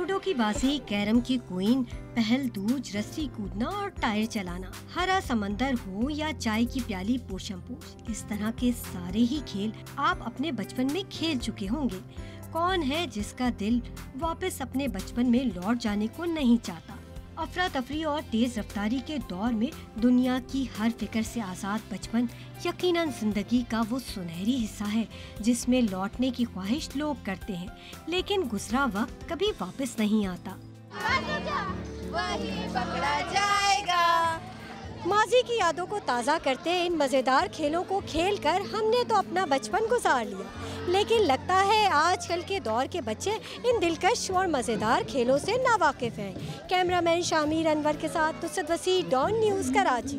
Ludo की बाजी, carrom की क्वीन, पहल दूज, रस्सी कूदना और टायर चलाना, हरा समंदर हो या चाय की प्याली पोषम पोष, इस तरह के सारे ही खेल आप अपने बचपन में खेल चुके होंगे। कौन है जिसका दिल वापस अपने बचपन में लौट जाने को नहीं चाहता। अफरा तफरी और तेज रफ्तारी के दौर में दुनिया की हर फिक्र से आजाद बचपन यकीनन जिंदगी का वो सुनहरी हिस्सा है जिसमें लौटने की ख्वाहिश लोग करते हैं, लेकिन गुजरा वक्त कभी वापस नहीं आता। वही पकड़ा जाएगा। माजी की यादों को ताज़ा करते इन मज़ेदार खेलों को खेलकर हमने तो अपना बचपन गुजार लिया, लेकिन लगता है आजकल के दौर के बच्चे इन दिलकश और मज़ेदार खेलों से नावाकिफ हैं। कैमरामैन शामिर अनवर के साथ नुसरत वसी, डॉन न्यूज़, कराची।